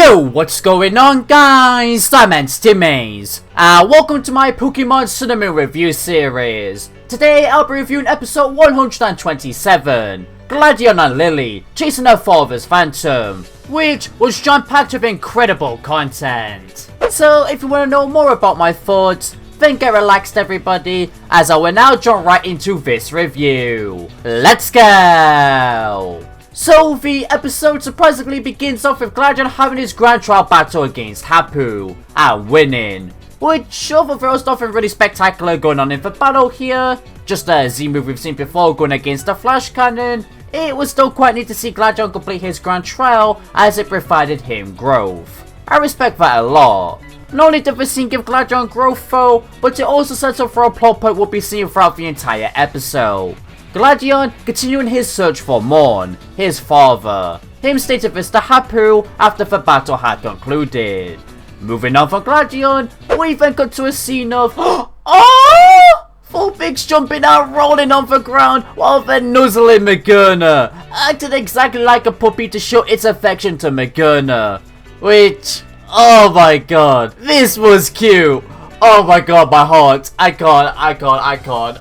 Yo, what's going on guys? I'm Timmy's, and welcome to my Pokemon Cinnamon review series. Today I'll be reviewing episode 127, Gladion and Lilie chasing their father's phantom, which was jam-packed with incredible content. So if you want to know more about my thoughts, then get relaxed everybody, as I will now jump right into this review. Let's go! So the episode surprisingly begins off with Gladion having his grand trial battle against Hapu and winning, which although there was nothing really spectacular going on in the battle here, just a Z move we've seen before going against the flash cannon, it was still quite neat to see Gladion complete his grand trial as it provided him growth. I respect that a lot. Not only did the scene give Gladion growth though, but it also sets up for a plot point we'll be seeing throughout the entire episode. Gladion continuing his search for Morn, his father. Him stated this to Hapu after the battle had concluded. Moving on from Gladion, we then got to a scene of oh! Vulpix jumping out, rolling on the ground while they're nuzzling Magearna, acting exactly like a puppy to show its affection to Magearna. Which, oh my god, this was cute. Oh my god, my heart. I can't.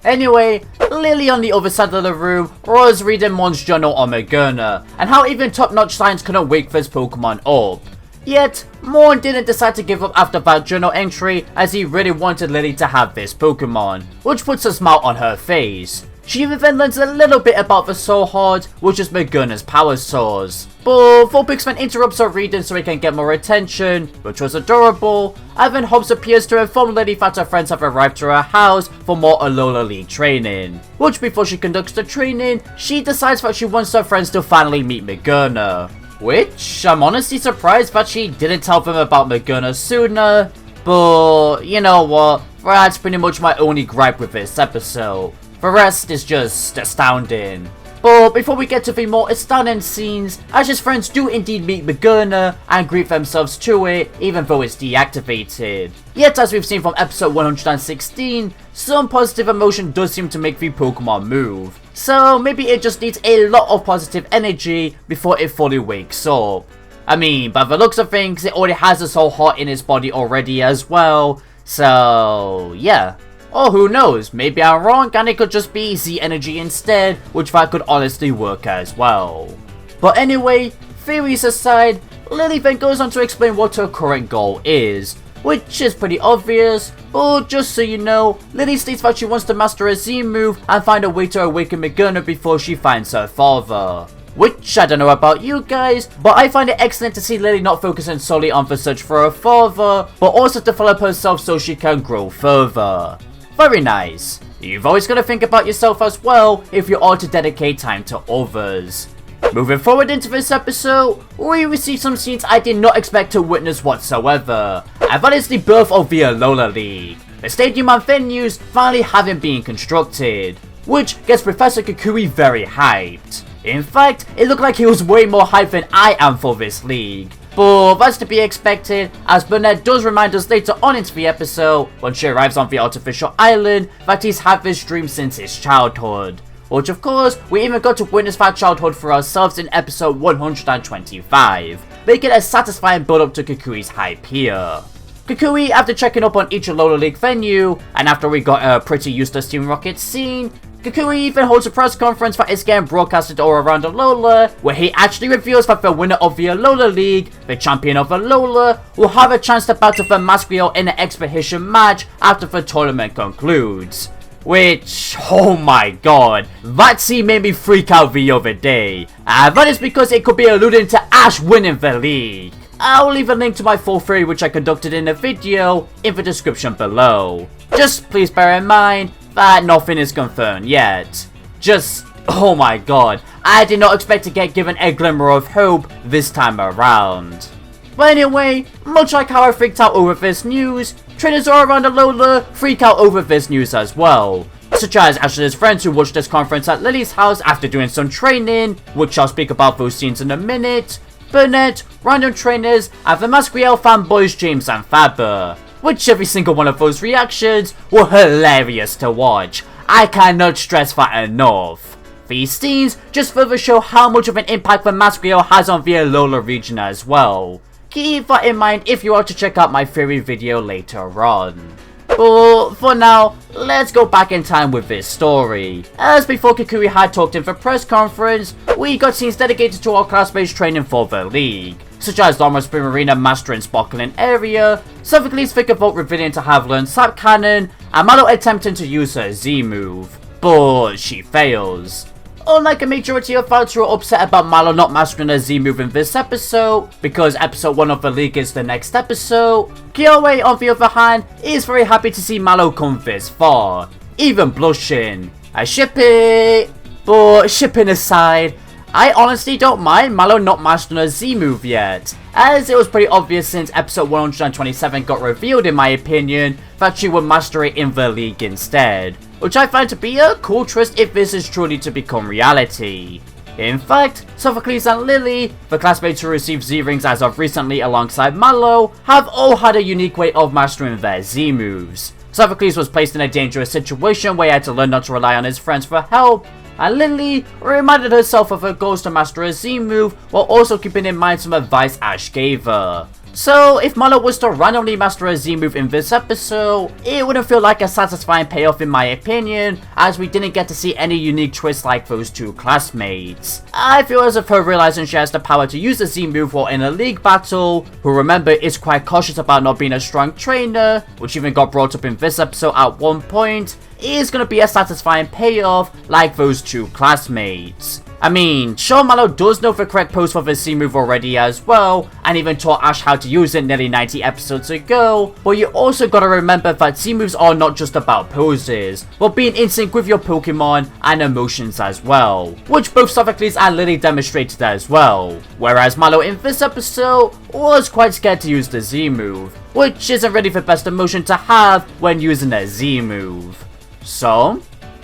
Anyway, Lilie on the other side of the room was reading Mon's journal on Magearna, and how even top-notch science couldn't wake this Pokemon up. Yet, Mon didn't decide to give up after that journal entry, as he really wanted Lilie to have this Pokemon, which puts a smile on her face. She even then learns a little bit about the Soul Heart, which is Magearna's power source. But Vulpix then interrupts her reading so he can get more attention, which was adorable, and then Hobbs appears to inform Lilie that her friends have arrived to her house for more Alola League training. Which before she conducts the training, she decides that she wants her friends to finally meet Magearna. Which, I'm honestly surprised that she didn't tell them about Magearna sooner, but you know what, that's pretty much my only gripe with this episode. The rest is just astounding. But before we get to the more astounding scenes, Ash's friends do indeed meet Magearna and greet themselves to it, even though it's deactivated. Yet as we've seen from episode 116, some positive emotion does seem to make the Pokemon move. So maybe it just needs a lot of positive energy before it fully wakes up. I mean, by the looks of things, it already has a Soul Heart in its body already as well. So yeah. Or who knows, maybe I'm wrong and it could just be Z energy instead, which that could honestly work as well. But anyway, theories aside, Lilie then goes on to explain what her current goal is, which is pretty obvious, but just so you know, Lilie states that she wants to master a Z move and find a way to awaken Magearna before she finds her father. Which, I don't know about you guys, but I find it excellent to see Lilie not focusing solely on the search for her father, but also develop herself so she can grow further. Very nice. You've always got to think about yourself as well if you are to dedicate time to others. Moving forward into this episode, we receive some scenes I did not expect to witness whatsoever, and that is the birth of the Alola League. The stadium and venues finally having been constructed, which gets Professor Kukui very hyped. In fact, it looked like he was way more hyped than I am for this league. But that's to be expected, as Burnett does remind us later on into the episode, when she arrives on the artificial island, that he's had this dream since his childhood. Which of course, we even got to witness that childhood for ourselves in episode 125, making a satisfying build up to Kukui's hype here. Kukui, after checking up on each Alola League venue, and after we got a pretty useless Team Rocket scene, Kukui even holds a press conference that is getting broadcasted all around Alola, where he actually reveals that the winner of the Alola League, the champion of Alola, will have a chance to battle the Masquerade in an expedition match after the tournament concludes. Which, oh my god, that scene made me freak out the other day, and that is because it could be alluding to Ash winning the league. I'll leave a link to my full theory which I conducted in a video in the description below. Just please bear in mind that nothing is confirmed yet. Just, oh my god, I did not expect to get given a glimmer of hope this time around. But anyway, much like how I freaked out over this news, trainers all around Alola freak out over this news as well. Such as Ashley's friends who watched this conference at Lilie's house after doing some training, which I'll speak about those scenes in a minute, Burnett, random trainers, and the Masquerade fanboys James and Faber. Which every single one of those reactions were hilarious to watch. I cannot stress that enough. these scenes just further show how much of an impact the Masquerade has on the Alola region as well. Keep that in mind if you are to check out my theory video later on. But for now, let's go back in time with this story. As before Kukui had talked in the press conference, we got scenes dedicated to our classmates training for the league, such as Lama's Primarina mastering Sparkling Area, Sophocles' Thickervolt revealing to have learned Sap Cannon, and Mallow attempting to use her Z move, but she fails. Unlike a majority of fans who are upset about Mallow not mastering her Z move in this episode, because episode 1 of the league is the next episode, Kyoei on the other hand is very happy to see Mallow come this far, even blushing. I ship it! But shipping aside, I honestly don't mind Mallow not mastering her Z move yet, as it was pretty obvious since episode 127 got revealed in my opinion that she would master it in the league instead, which I find to be a cool twist if this is truly to become reality. In fact, Sophocles and Lilie, the classmates who received Z-Rings as of recently alongside Mallow, have all had a unique way of mastering their Z moves. Sophocles was placed in a dangerous situation where he had to learn not to rely on his friends for help, and Lilie reminded herself of her goals to master a Z move while also keeping in mind some advice Ash gave her. So if Mallow was to randomly master a Z move in this episode, it wouldn't feel like a satisfying payoff in my opinion, as we didn't get to see any unique twists like those two classmates. I feel as if her realizing she has the power to use a Z move while in a league battle, who remember is quite cautious about not being a strong trainer, which even got brought up in this episode at one point, is gonna be a satisfying payoff like those two classmates. I mean, sure Mallow does know the correct pose for the Z move already as well, and even taught Ash how to use it nearly 90 episodes ago, but you also gotta remember that Z moves are not just about poses, but being in sync with your Pokemon and emotions as well, which both Sophocles and Lilie demonstrated as well, whereas Mallow in this episode was quite scared to use the Z move, which isn't really the best emotion to have when using a Z move. So,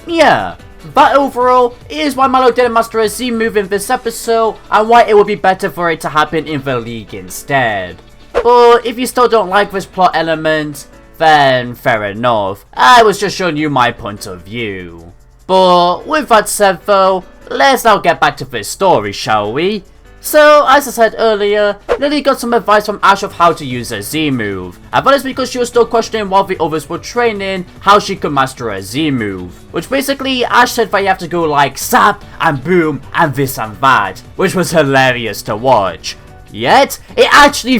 yeah. That overall is why Mallow didn't master a Z move in this episode and why it would be better for it to happen in the league instead. But if you still don't like this plot element, then fair enough, I was just showing you my point of view. But with that said though, let's now get back to this story, shall we? So, as I said earlier, Lilie got some advice from Ash of how to use a Z move, and that is because she was still questioning while the others were training how she could master a Z move, which basically Ash said that you have to go like Sap and Boom and this and that, which was hilarious to watch. Yet, it actually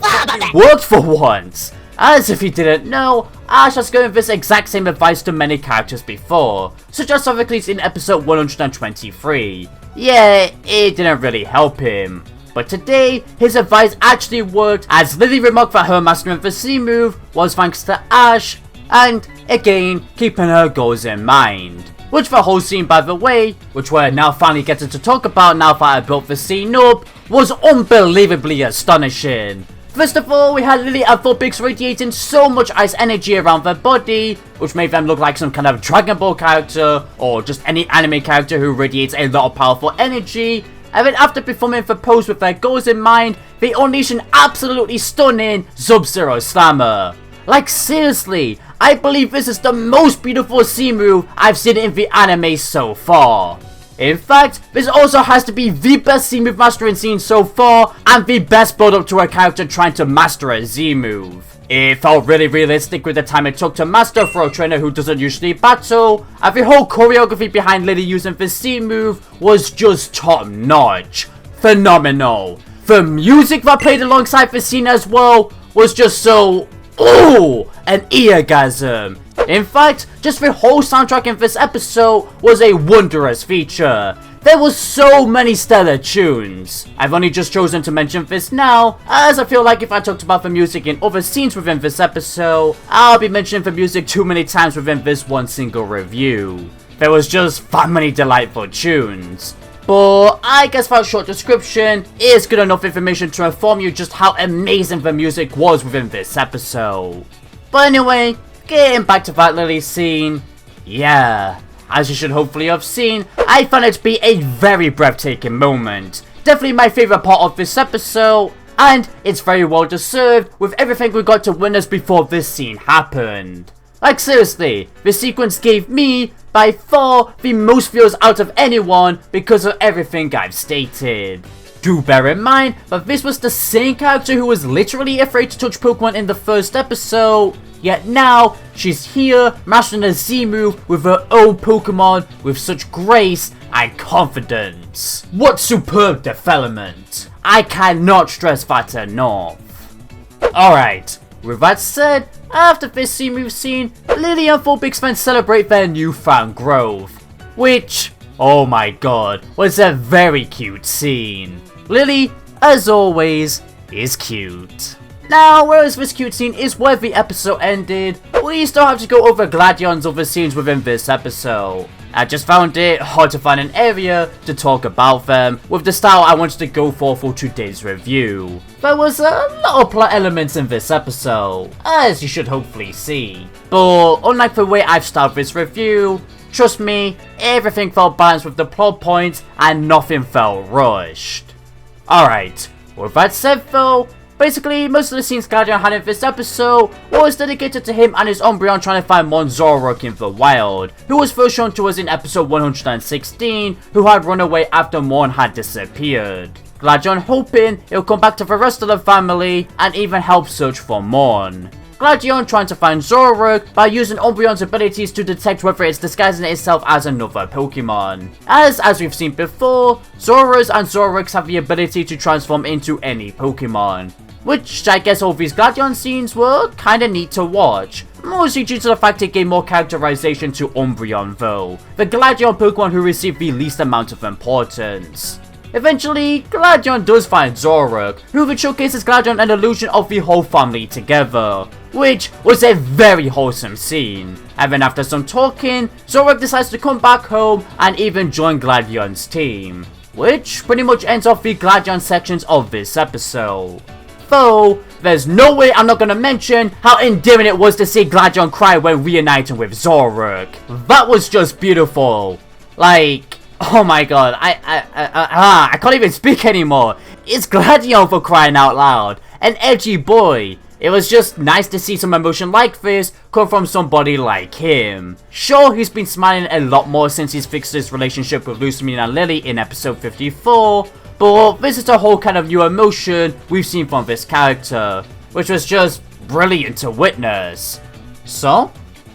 worked for once! As if you didn't know, Ash has given this exact same advice to many characters before, such as Sophocles in episode 123. Yeah, it didn't really help him. But today, his advice actually worked, as Lilie remarked that her mastering the Z move was thanks to Ash, and again, keeping her goals in mind. Which the whole scene, by the way, which we're now finally getting to talk about now that I built the scene up, was unbelievably astonishing. First of all, we had Lilie and Vulpix radiating so much ice energy around their body, which made them look like some kind of Dragon Ball character, or just any anime character who radiates a lot of powerful energy. And then after performing the pose with their goals in mind, they unleash an absolutely stunning Subzero Slammer. Like seriously, I believe this is the most beautiful Z move I've seen in the anime so far. In fact, this also has to be the best Z move mastering scene so far, and the best build up to a character trying to master a Z move. It felt really realistic with the time it took to master for a trainer who doesn't usually battle, and the whole choreography behind Lilie using this Z move was just top notch. Phenomenal. The music that played alongside the scene as well was just so, ooh, an eargasm. In fact, just the whole soundtrack in this episode was a wondrous feature. There were so many stellar tunes. I've only just chosen to mention this now, as I feel like if I talked about the music in other scenes within this episode, I'll be mentioning the music too many times within this one single review. There was just that many delightful tunes. But I guess that short description is good enough information to inform you just how amazing the music was within this episode. But anyway, getting back to that Lilie scene, yeah, as you should hopefully have seen, I found it to be a very breathtaking moment. Definitely my favourite part of this episode, and it's very well deserved with everything we got to witness before this scene happened. Like seriously, this sequence gave me, by far, the most views out of anyone because of everything I've stated. Do bear in mind that this was the same character who was literally afraid to touch Pokemon in the first episode, yet now she's here mastering a Z move with her own Pokemon with such grace and confidence. What superb development! I cannot stress that enough. Alright, with that said, after this Z move scene, Lilie and 4 Bigs fans celebrate their newfound growth, which, oh my god, was a very cute scene. Lilie, as always, is cute. Now, whereas this cute scene is where the episode ended, we still have to go over Gladion's other scenes within this episode. I just found it hard to find an area to talk about them with the style I wanted to go for today's review. There was a lot of plot elements in this episode, as you should hopefully see. But unlike the way I've styled this review, trust me, everything felt balanced with the plot points and nothing felt rushed. Alright, with that said though, basically most of the scenes Gladion had in this episode was dedicated to him and his Umbreon trying to find Zoroark in the wild, who was first shown to us in episode 116, who had run away after Mon had disappeared. Gladion hoping he'll come back to the rest of the family and even help search for Mon. Gladion trying to find Zoroark by using Umbreon's abilities to detect whether it's disguising itself as another Pokemon. As we've seen before, Zoras and Zoroarks have the ability to transform into any Pokemon, which I guess all these Gladion scenes were kinda neat to watch, mostly due to the fact it gave more characterization to Umbreon though, the Gladion Pokemon who received the least amount of importance. Eventually, Gladion does find Zoroark, who then showcases Gladion an illusion of the whole family together, which was a very wholesome scene. And then after some talking, Zoroark decides to come back home and even join Gladion's team, which pretty much ends off the Gladion sections of this episode. Though, there's no way I'm not gonna mention how endearing it was to see Gladion cry when reuniting with Zoroark. That was just beautiful. Like, oh my god, I can't even speak anymore. It's Gladion for crying out loud, an edgy boy. It was just nice to see some emotion like this come from somebody like him. Sure, he's been smiling a lot more since he's fixed his relationship with Lusamine and Lilie in episode 54, but this is a whole kind of new emotion we've seen from this character, which was just brilliant to witness. So,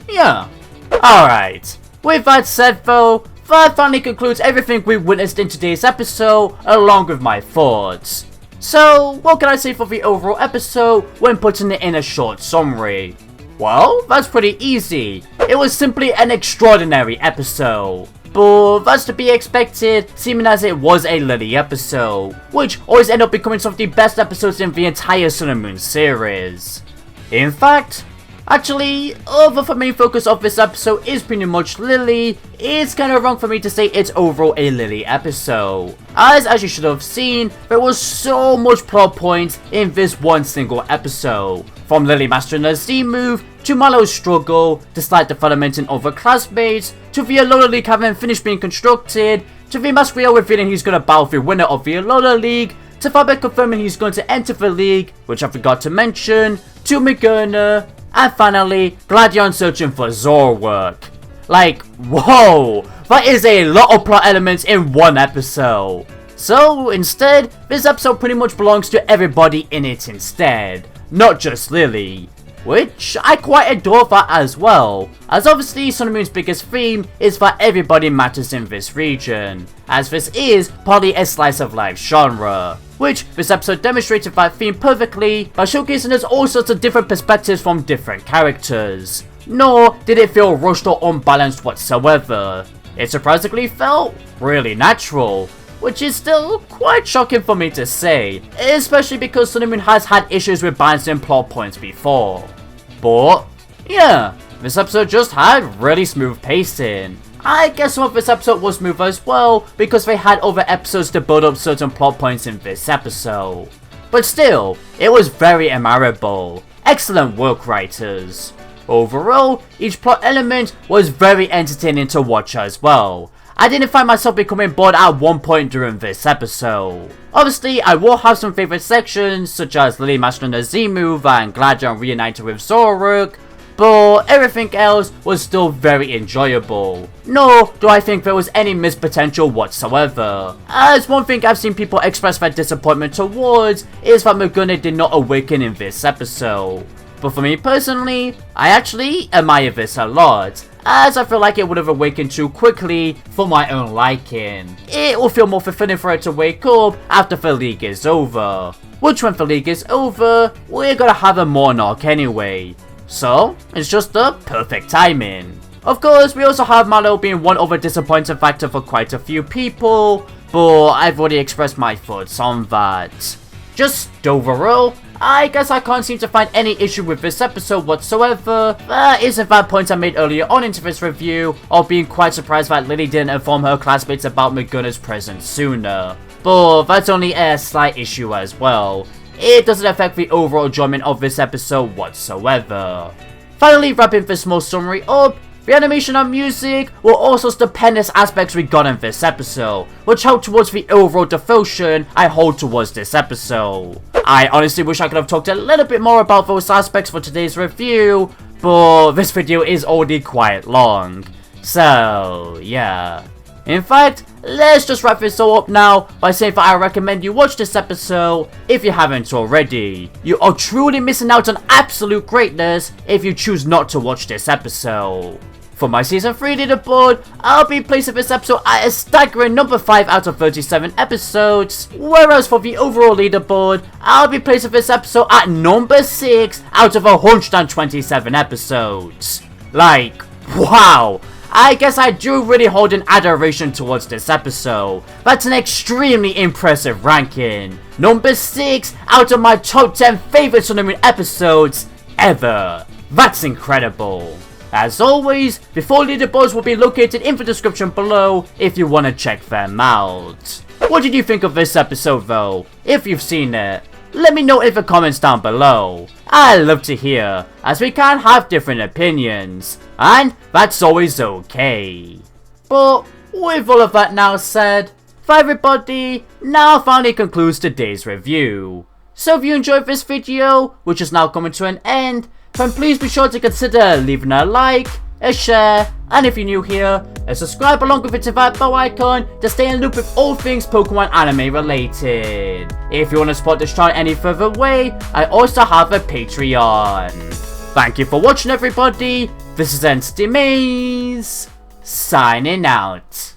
yeah. Alright, with that said though, that finally concludes everything we witnessed in today's episode, along with my thoughts. So, what can I say for the overall episode when putting it in a short summary? Well, that's pretty easy. It was simply an extraordinary episode. But that's to be expected, seeming as it was a Lilie episode, which always end up becoming some of the best episodes in the entire Sun and Moon series. In fact, actually, although the main focus of this episode is pretty much Lilie, it's kinda wrong for me to say it's overall a Lilie episode. As you should have seen, there was so much plot points in this one single episode. From Lilie mastering a Z move, to Malo's struggle, to slight development in other classmates, to the Alola League having finished being constructed, to the Masquerade revealing he's gonna battle the winner of the Alola League, to Faber confirming he's going to enter the league, which I forgot to mention, to Magearna, and finally, Gladion searching for Zoroark. Like, whoa, that is a lot of plot elements in one episode. So, instead, this episode pretty much belongs to everybody in it instead, not just Lilie. Which, I quite adore that as well, as obviously Sun and Moon's biggest theme is that everybody matters in this region, as this is partly a slice of life genre. Which, this episode demonstrated that theme perfectly by showcasing us all sorts of different perspectives from different characters. Nor did it feel rushed or unbalanced whatsoever. It surprisingly felt really natural, which is still quite shocking for me to say, especially because Sun and Moon has had issues with balancing plot points before. But, yeah, this episode just had really smooth pacing. I guess some of this episode was smooth as well, because they had other episodes to build up certain plot points in this episode. But still, it was very admirable. Excellent work, writers. Overall, each plot element was very entertaining to watch as well. I didn't find myself becoming bored at one point during this episode. Obviously, I will have some favourite sections, such as Lilie mastering the Z move and Gladion reunited with Zoroark, but everything else was still very enjoyable. Nor do I think there was any missed potential whatsoever, as one thing I've seen people express their disappointment towards is that Magearna did not awaken in this episode. But for me personally, I actually admire this a lot, as I feel like it would have awakened too quickly for my own liking. It will feel more fulfilling for it to wake up after the league is over, which when the league is over, we're gonna have a Monarch anyway. So, it's just the perfect timing. Of course, we also have Mallow being one other disappointing factor for quite a few people, but I've already expressed my thoughts on that. Just overall, I guess I can't seem to find any issue with this episode whatsoever. There isn't that point I made earlier on into this review, of being quite surprised that Lilie didn't inform her classmates about Magearna's presence sooner. But that's only a slight issue as well. It doesn't affect the overall enjoyment of this episode whatsoever. Finally, wrapping this small summary up, the animation and music were also stupendous aspects we got in this episode, which helped towards the overall devotion I hold towards this episode. I honestly wish I could have talked a little bit more about those aspects for today's review, but this video is already quite long. So, yeah. In fact, let's just wrap this all up now by saying that I recommend you watch this episode if you haven't already. You are truly missing out on absolute greatness if you choose not to watch this episode. For my Season 3 leaderboard, I'll be placing this episode at a staggering number 5 out of 37 episodes, whereas for the overall leaderboard, I'll be placing this episode at number 6 out of 127 episodes. Like, wow! I guess I do really hold an adoration towards this episode. That's an extremely impressive ranking. Number 6 out of my top 10 favorite Sunamune episodes ever. That's incredible. As always, the full leaderboards will be located in the description below if you want to check them out. What did you think of this episode though? If you've seen it, let me know in the comments down below. I love to hear, as we can have different opinions, and that's always okay. But with all of that now said, for everybody, now finally concludes today's review. So if you enjoyed this video, which is now coming to an end, then please be sure to consider leaving a like, a share, and if you're new here, a subscribe along with the bell icon to stay in loop with all things Pokemon anime related. If you want to support this channel any further way, I also have a Patreon. Thank you for watching everybody, this is Entity Maze, signing out.